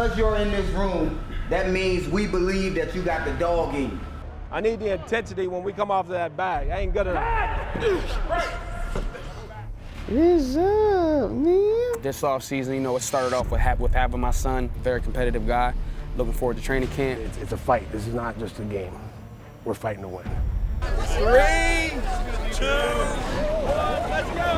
because you're in this room, that means we believe that you got the dog in you. I need the intensity when we come off of that bag. I ain't good enough. What's up, man? This offseason, you know, it started off with having my son, very competitive guy. Looking forward to training camp. It's a fight. This is not just a game. We're fighting to win. 3, 2, 1, let's go!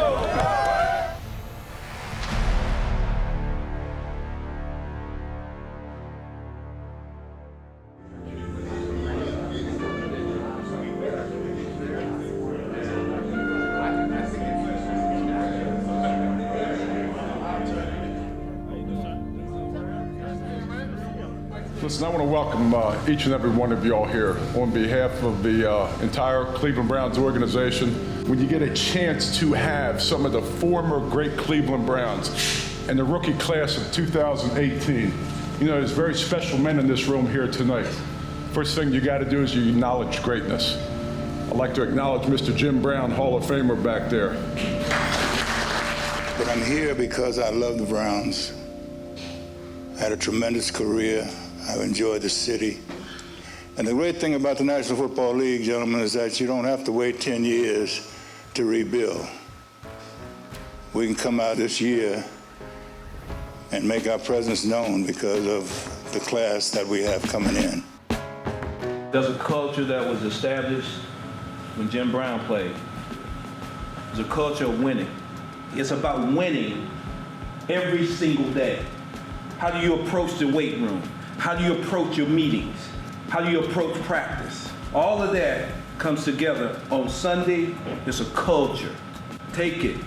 Listen, I want to welcome each and every one of y'all here on behalf of the entire Cleveland Browns organization. When you get a chance to have some of the former great Cleveland Browns and the rookie class of 2018, you know, there's very special men in this room here tonight. First thing you got to do is you acknowledge greatness. I'd like to acknowledge Mr. Jim Brown, Hall of Famer back there. But I'm here because I love the Browns. I had a tremendous career. I've enjoyed the city. And the great thing about the National Football League, gentlemen, is that you don't have to wait 10 years to rebuild. We can come out this year and make our presence known because of the class that we have coming in. There's a culture that was established when Jim Brown played. It's a culture of winning. It's about winning every single day. How do you approach the weight room? How do you approach your meetings? How do you approach practice? All of that comes together on Sunday. It's a culture. Take it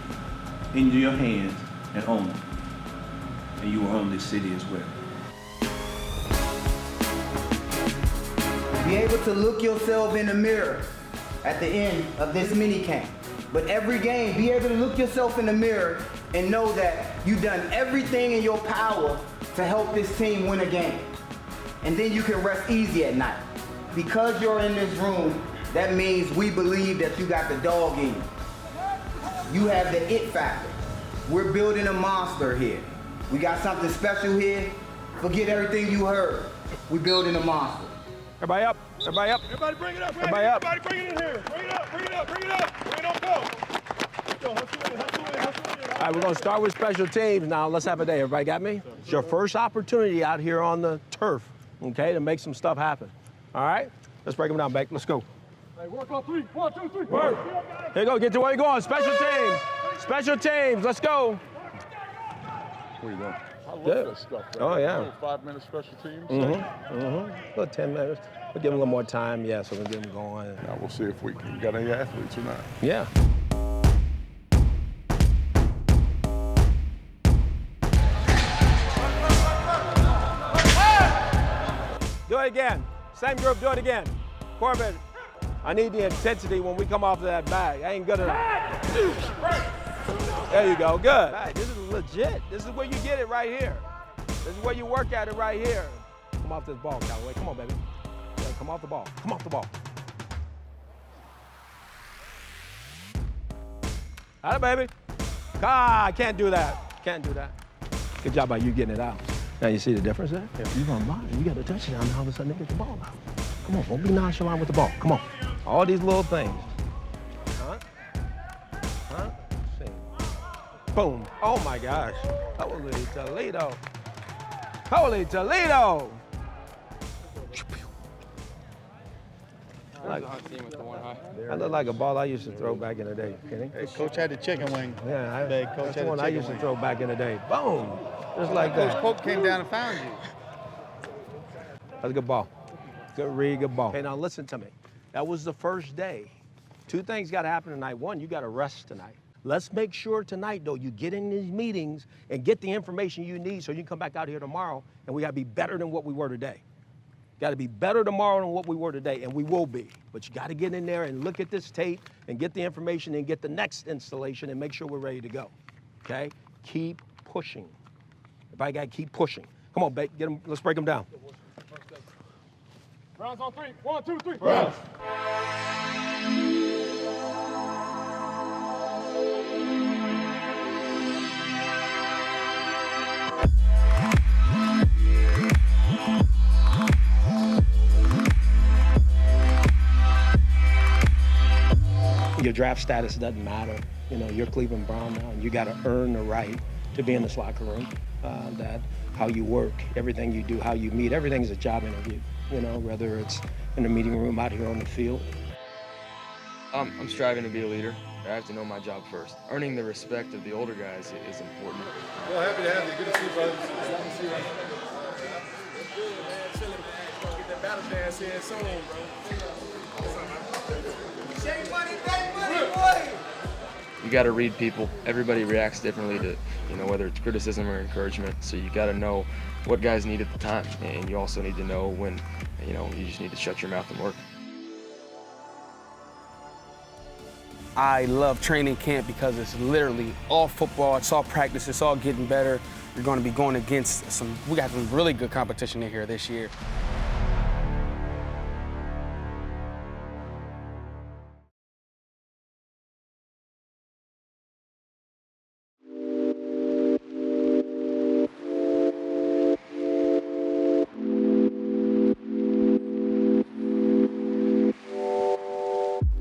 into your hands and own it. And you will own this city as well. Be able to look yourself in the mirror at the end of this minicamp. But every game, be able to look yourself in the mirror and know that you've done everything in your power to help this team win a game. And then you can rest easy at night. Because you're in this room, that means we believe that you got the dog in you. You have the it factor. We're building a monster here. We got something special here. Forget everything you heard. We're building a monster. Everybody up, everybody up. Everybody bring it up, right? Everybody up. Everybody bring it in here. Bring it up, bring it up, bring it up. Bring it on, go. Hustle in. All right, we're gonna start with special teams now. Let's have a day. Everybody got me? It's your first opportunity out here on the turf, okay, to make some stuff happen. All right? Let's break them down, Beck. Let's go. Hey, work on 3. 1, 2, 3. Work. Here you go. Get to where you're going. Special teams. Special teams. Let's go. What are you doing? I love Yeah. that stuff. Oh, yeah. Little 5-minute special teams. About 10 minutes. We'll give them a little more time, yeah, so we'll get them going. Now we'll see if we got any athletes or not. Yeah. Do it again. Same group, do it again. Corbin, I need the intensity when we come off of that bag. I ain't good enough. There you go, good. Right, this is legit. This is where you get it right here. This is where you work at it right here. Come off this ball, Callaway. Come on, baby. Yeah, come off the ball. Come off the ball. Atta, baby. Ah, I can't do that. Can't do that. Good job by you getting it out. Now you see the difference there? If you're gonna lie, you got a touchdown, and all of a sudden they get the ball out. Come on, don't be nonchalant with the ball. Come on. All these little things. Huh? Huh? See. Boom. Oh my gosh. Holy Toledo. Holy Toledo. I look like a ball I used to throw back in the day. Hey, Coach had the chicken wing. Yeah, Coach that's the one I used to throw back in the day. Boom. Just like that. Coach Polk came down and found you. That's a good ball. Good read, good ball. Okay, now listen to me. That was the first day. Two things got to happen tonight. One, you got to rest tonight. Let's make sure tonight, though, you get in these meetings and get the information you need so you can come back out here tomorrow and we got to be better than what we were today. Got to be better tomorrow than what we were today, and we will be. But you got to get in there and look at this tape and get the information and get the next installation and make sure we're ready to go, okay? Keep pushing. Everybody got to keep pushing. Come on, get them. Let's break them down. Browns on 3. 1, 2, 3. Browns. draft status doesn't matter. You know, you're Cleveland Brown now, and you got to earn the right to be in this locker room. That how you work, everything you do, how you meet, everything's a job interview. You know, whether it's in the meeting room, out here on the field. I'm striving to be a leader. I have to know my job first. Earning the respect of the older guys is important. Well, happy to have you. Good to see you, brother. Good to see you. Get that battle dance in soon, bro. Shake money, back money, boy. You got to read people. Everybody reacts differently to, you know, whether it's criticism or encouragement. So you got to know what guys need at the time, and you also need to know when, you know, you just need to shut your mouth and work. I love training camp because it's literally all football, it's all practice, it's all getting better. You're going to be going against we got some really good competition in here this year.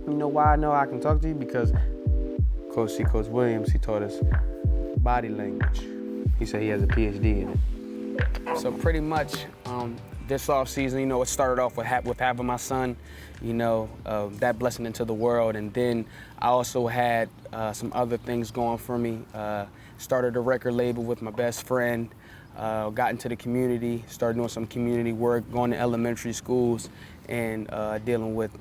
You know why I know I can talk to you? Because Coach Williams, he taught us body language. He said he has a PhD in it. So pretty much this off season, you know, it started off with having my son, you know, that blessing into the world. And then I also had some other things going for me. Started a record label with my best friend, got into the community, started doing some community work, going to elementary schools, and dealing with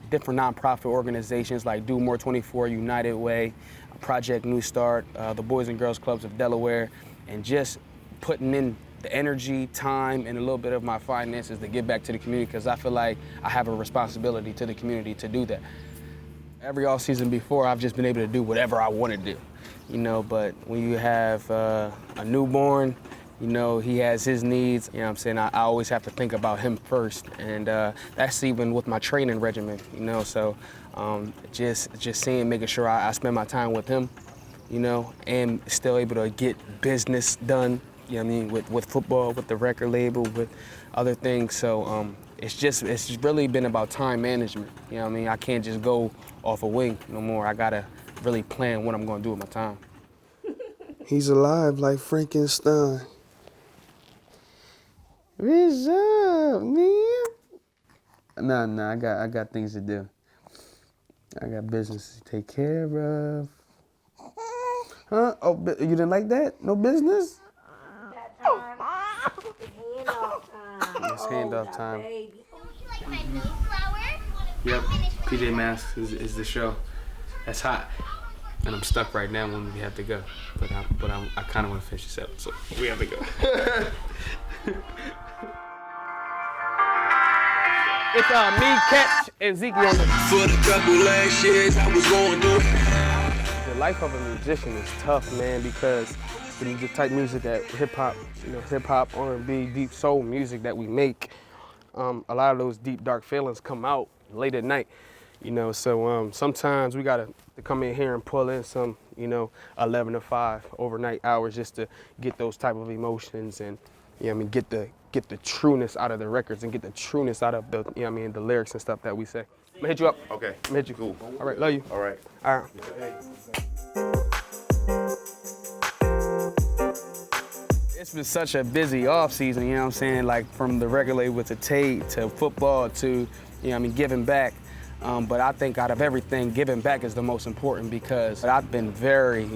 different nonprofit organizations like Do More 24, United Way, Project New Start, the Boys and Girls Clubs of Delaware, and just putting in the energy, time, and a little bit of my finances to give back to the community, because I feel like I have a responsibility to the community to do that. Every off season before, I've just been able to do whatever I want to do, you know, but when you have a newborn, you know, he has his needs, you know what I'm saying? I always have to think about him first, and that's even with my training regimen, you know, so just making sure I spend my time with him, you know, and still able to get business done, you know what I mean, with football, with the record label, with other things, so it's really been about time management, you know what I mean? I can't just go off a wing no more. I gotta really plan what I'm gonna do with my time. He's alive like Frankenstein. What's up, man? Nah, I got things to do. I got business to take care of. Huh? Oh, you didn't like that? No business? It's handoff time. Yep, PJ Masks is the show. That's hot. And I'm stuck right now when we have to go. But I kind of want to finish this episode. We have to go. It's me, Catch, and Zeke. For the couple last years, I was going through. The life of a musician is tough, man, because when you just type music at hip-hop, you know, hip-hop, R&B, deep soul music that we make, a lot of those deep, dark feelings come out late at night, you know, so sometimes we gotta come in here and pull in some, you know, 11 to 5 overnight hours just to get those type of emotions and, you know what I mean, get the trueness out of the records and get the trueness out of the, you know what I mean, the lyrics and stuff that we say. I'm gonna hit you up. Okay. I'm gonna hit you. Cool. All right, love you. All right. All right. It's been such a busy off season, you know what I'm saying? Like from the record label to Tate to football to, you know what I mean, giving back. But I think out of everything, giving back is the most important because I've been very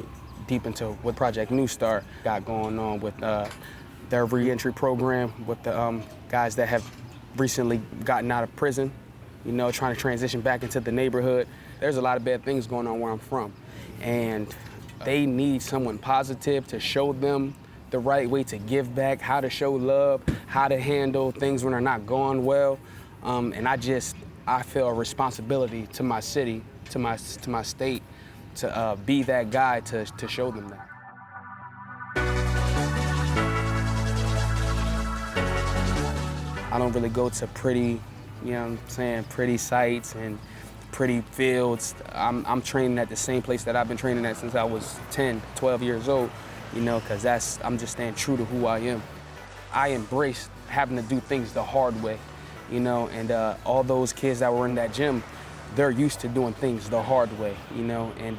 deep into what Project New Start got going on with their reentry program with the guys that have recently gotten out of prison, you know, trying to transition back into the neighborhood. There's a lot of bad things going on where I'm from. And they need someone positive to show them the right way to give back, how to show love, how to handle things when they're not going well. And I feel a responsibility to my city, to my state, to be that guy to show them that. I don't really go to pretty, you know what I'm saying, pretty sights and pretty fields. I'm training at the same place that I've been training at since I was 10, 12 years old, you know, because I'm just staying true to who I am. I embrace having to do things the hard way, you know, and all those kids that were in that gym, they're used to doing things the hard way, you know, and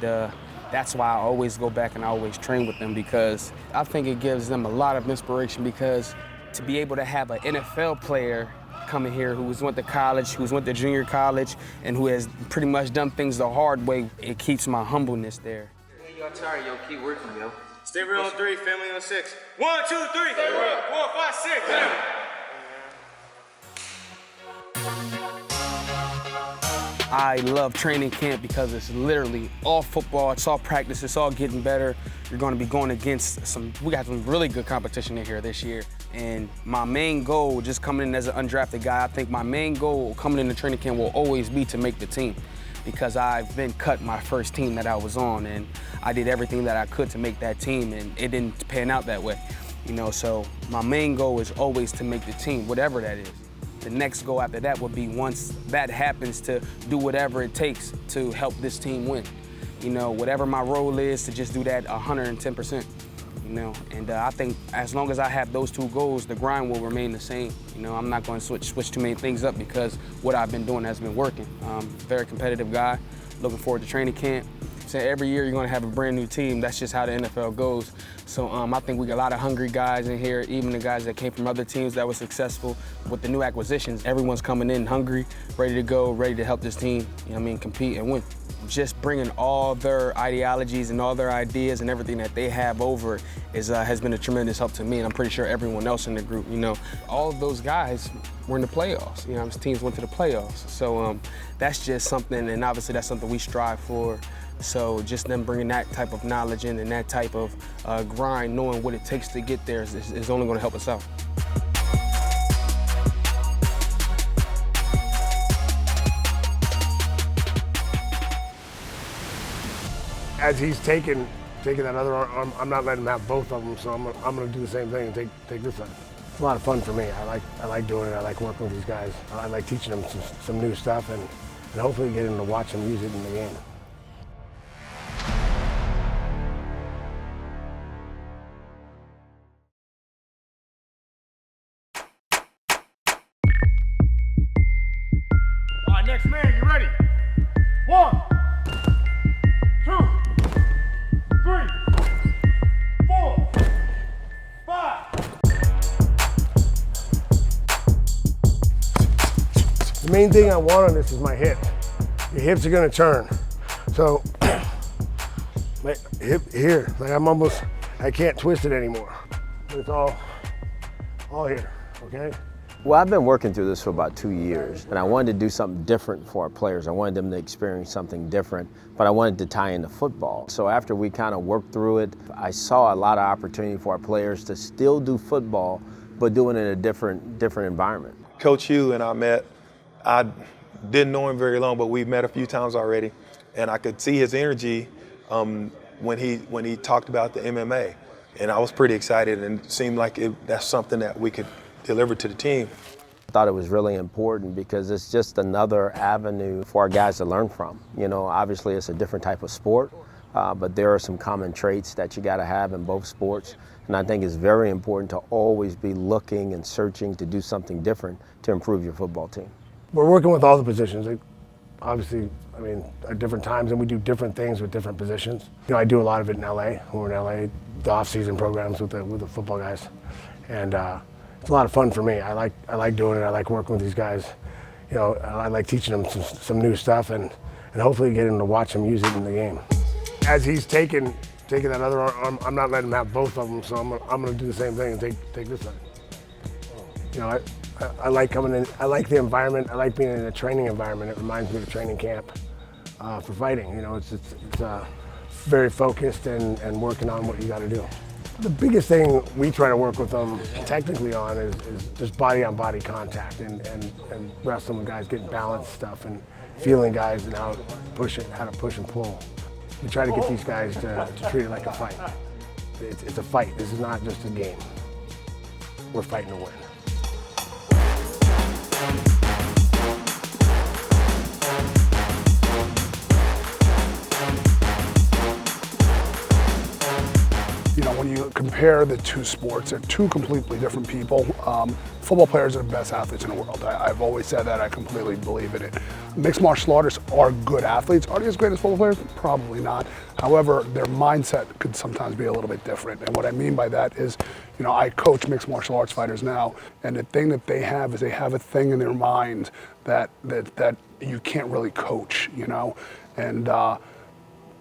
that's why I always go back and I always train with them, because I think it gives them a lot of inspiration, because to be able to have an NFL player coming here who's went to college, who's went to junior college, and who has pretty much done things the hard way, it keeps my humbleness there. Y'all tired, yo, keep working, yo. Stay real on 3, family on 6. 1, 2, 3. Stay real. 4, 5, 6. Yeah. I love training camp because it's literally all football, it's all practice, it's all getting better. You're going to be going against we got some really good competition in here this year. And my main goal, just coming in as an undrafted guy, I think my main goal coming into training camp will always be to make the team, because I've been cut my first team that I was on, and I did everything that I could to make that team, and it didn't pan out that way. You know, so my main goal is always to make the team, whatever that is. The next goal after that would be, once that happens, to do whatever it takes to help this team win. You know, whatever my role is, to just do that 110%. You know, and I think as long as I have those two goals, the grind will remain the same. You know, I'm not going to switch too many things up, because what I've been doing has been working. Very competitive guy, looking forward to training camp. So every year you're going to have a brand new team. That's just how the NFL goes. So I think we got a lot of hungry guys in here, even the guys that came from other teams that were successful. With the new acquisitions, everyone's coming in hungry, ready to go, ready to help this team, you know what I mean, compete and win. Just bringing all their ideologies and all their ideas and everything that they have over has been a tremendous help to me, and I'm pretty sure everyone else in the group. You know, all of those guys were in the playoffs. You know, teams went to the playoffs. So that's just something, and obviously that's something we strive for. So just them bringing that type of knowledge in and that type of grind, knowing what it takes to get there, is only going to help us out. As he's taking that other arm, I'm not letting him have both of them, so I'm gonna do the same thing and take this side. It's a lot of fun for me. I like doing it. I like working with these guys. I like teaching them some new stuff, and hopefully getting to watch them use it in the game. All right, next man, you ready? 1, 2, 3, 4, 5. The main thing I want on this is my hip. Your hips are gonna turn. So, my hip here, like I can't twist it anymore. But it's all here, okay? Well, I've been working through this for about 2 years, and I wanted to do something different for our players. I wanted them to experience something different, but I wanted to tie into football. So after we kind of worked through it, I saw a lot of opportunity for our players to still do football, but do it in a different environment. Coach Hugh and I met. I didn't know him very long, but we've met a few times already, and I could see his energy when he talked about the MMA, and I was pretty excited, and it seemed like that's something that we could deliver to the team. I thought it was really important because it's just another avenue for our guys to learn from. You know, obviously it's a different type of sport, but there are some common traits that you got to have in both sports. And I think it's very important to always be looking and searching to do something different to improve your football team. We're working with all the positions. Obviously, I mean, at different times, and we do different things with different positions. You know, I do a lot of it in LA. When we're in LA, the off-season programs with the football guys. And it's a lot of fun for me. I like doing it. I like working with these guys. You know, I like teaching them some new stuff, and hopefully getting them to watch them use it in the game. As he's taking that other arm, I'm not letting him have both of them, so I'm gonna do the same thing and take this side. You know, I like coming in. I like the environment. I like being in a training environment. It reminds me of training camp for fighting. You know, it's very focused and working on what you got to do. The biggest thing we try to work with them technically on is just body-on-body contact and wrestling with guys, getting balance stuff and feeling guys and how to push and pull. We try to get these guys to treat it like a fight. It's a fight. This is not just a game. We're fighting to win. You know, when you compare the two sports, they're two completely different people. Football players are the best athletes in the world. I've always said that. I completely believe in it. Mixed martial artists are good athletes. Are they as great as football players? Probably not. However, their mindset could sometimes be a little bit different. And what I mean by that is, you know, I coach mixed martial arts fighters now, and the thing that they have is they have a thing in their mind that you can't really coach, you know? And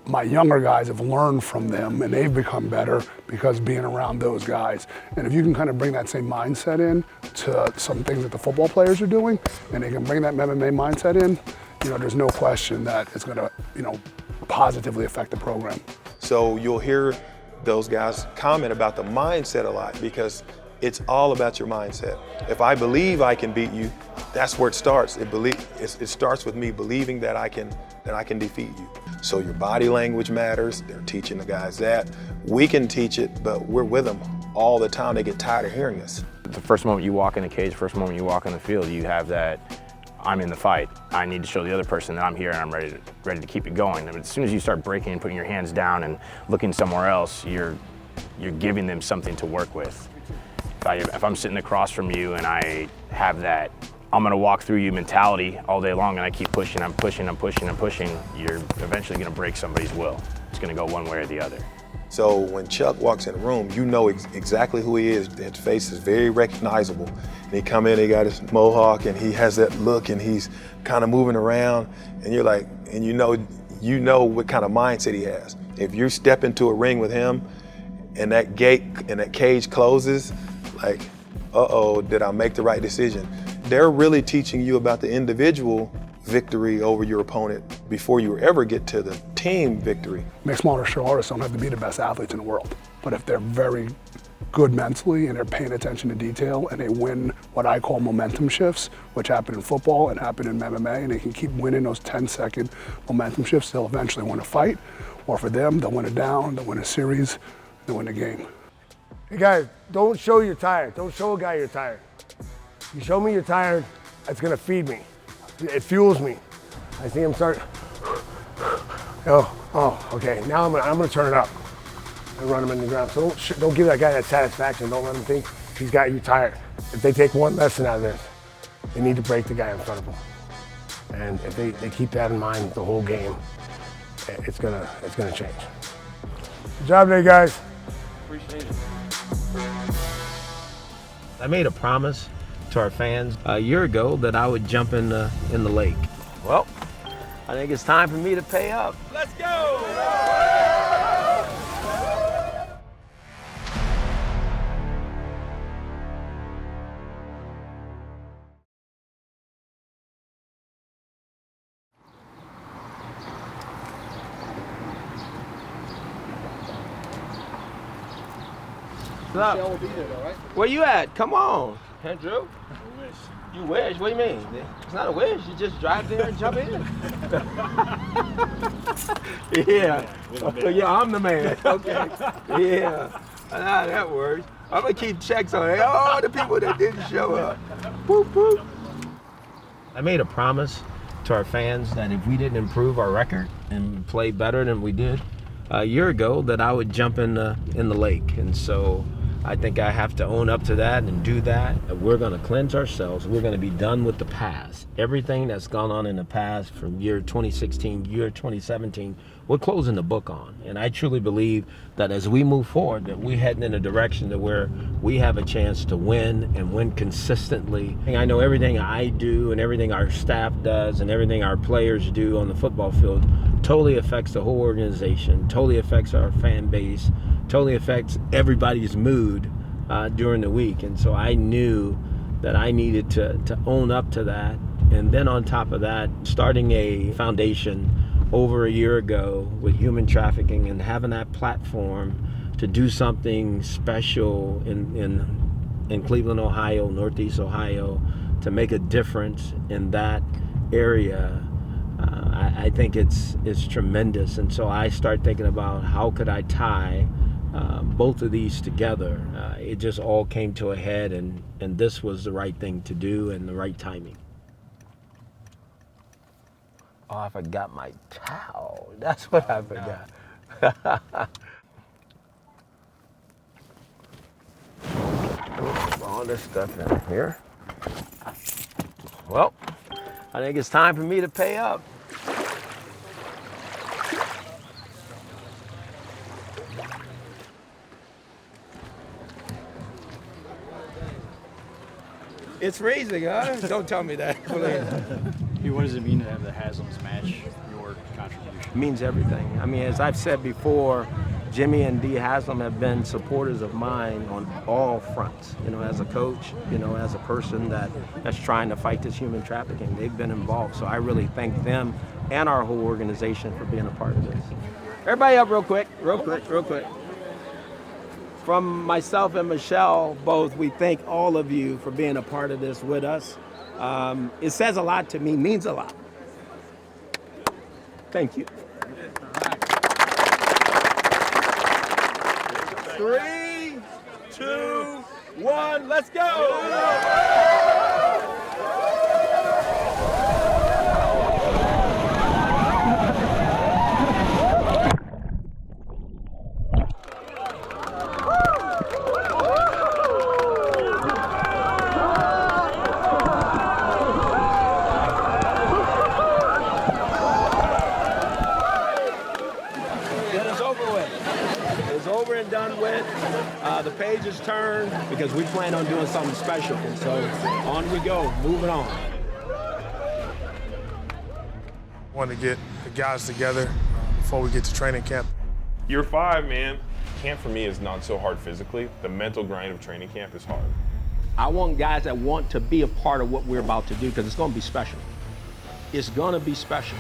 my younger guys have learned from them, and they've become better because being around those guys. And if you can kind of bring that same mindset in to some things that the football players are doing, and they can bring that MMA mindset in, you know, there's no question that it's going to, you know, positively affect the program. So you'll hear those guys comment about the mindset a lot because it's all about your mindset. If I believe I can beat you, that's where it starts. It starts with me believing that I can defeat you. So your body language matters. They're teaching the guys that. We can teach it, but we're with them all the time. They get tired of hearing us. The first moment you walk in the cage, first moment you walk on the field, you have that, I'm in the fight. I need to show the other person that I'm here and I'm ready to keep it going. I mean, as soon as you start breaking and putting your hands down and looking somewhere else, you're giving them something to work with. If I'm sitting across from you and I have that I'm gonna walk through you mentality all day long and I keep pushing, I'm pushing, you're eventually gonna break somebody's will. It's gonna go one way or the other. So when Chuck walks in the room, you know exactly who he is. His face is very recognizable. And he come in, he got his mohawk and he has that look and he's kind of moving around and you're like, and you know what kind of mindset he has. If you step into a ring with him and that gate and that cage closes, like, uh-oh, did I make the right decision? They're really teaching you about the individual victory over your opponent before you ever get to the team victory. Mixed martial artists don't have to be the best athletes in the world, but if they're very good mentally and they're paying attention to detail and they win what I call momentum shifts, which happen in football and happen in MMA, and they can keep winning those 10-second momentum shifts, they'll eventually win a fight, or for them, they'll win a down, they'll win a series, they'll win a game. Hey guys, don't show you're tired. Don't show a guy you're tired. You show me you're tired, that's gonna feed me. It fuels me. I see him start, okay, now I'm gonna turn it up and run him in the ground. So don't give that guy that satisfaction. Don't let him think he's got you tired. If they take one lesson out of this, they need to break the guy in front of them. And if they keep that in mind the whole game, it's gonna change. Good job today, guys. Appreciate it. I made a promise to our fans a year ago that I would jump in the lake. Well, I think it's time for me to pay up. Let's go! What's up? Michelle will be there though, right? Where you at? Come on. Andrew? I wish. You wish? What do you mean? It's not a wish. You just drive there and jump in. Yeah. Yeah, I'm the man. Okay. Yeah. That works. I'm going to keep checks on all the people that didn't show up. Boop, boop. I made a promise to our fans that if we didn't improve our record and play better than we did a year ago, that I would jump in the lake. And so I think I have to own up to that and do that. We're going to cleanse ourselves. We're going to be done with the past. Everything that's gone on in the past from year 2016, year 2017, we're closing the book on. And I truly believe that as we move forward, that we're heading in a direction to where we have a chance to win and win consistently. I know everything I do and everything our staff does and everything our players do on the football field totally affects the whole organization, totally affects our fan base, totally affects everybody's mood during the week. And so I knew that I needed to own up to that. And then on top of that, starting a foundation over a year ago with human trafficking and having that platform to do something special in Cleveland, Ohio, Northeast Ohio, to make a difference in that area, I think it's tremendous. And so I start thinking about how could I tie both of these together. It just all came to a head, and this was the right thing to do and the right timing. Oh, I forgot my towel. That's what I forgot. all this stuff in here. Well, I think it's time for me to pay up. It's freezing, huh? Don't tell me that. What does it mean to have the Haslam's match your contribution? It means everything. I mean, as I've said before, Jimmy and Dee Haslam have been supporters of mine on all fronts. You know, as a coach, you know, as a person that's trying to fight this human trafficking, they've been involved. So I really thank them and our whole organization for being a part of this. Everybody up real quick. From myself and Michelle, both, we thank all of you for being a part of this with us. It says a lot to me, means a lot. Thank you. 3, 2, 1, let's go! The page is turned because we plan on doing something special. And so on we go, moving on. Want to get the guys together before we get to training camp. Year 5, man. Camp for me is not so hard physically. The mental grind of training camp is hard. I want guys that want to be a part of what we're about to do because it's going to be special. It's going to be special.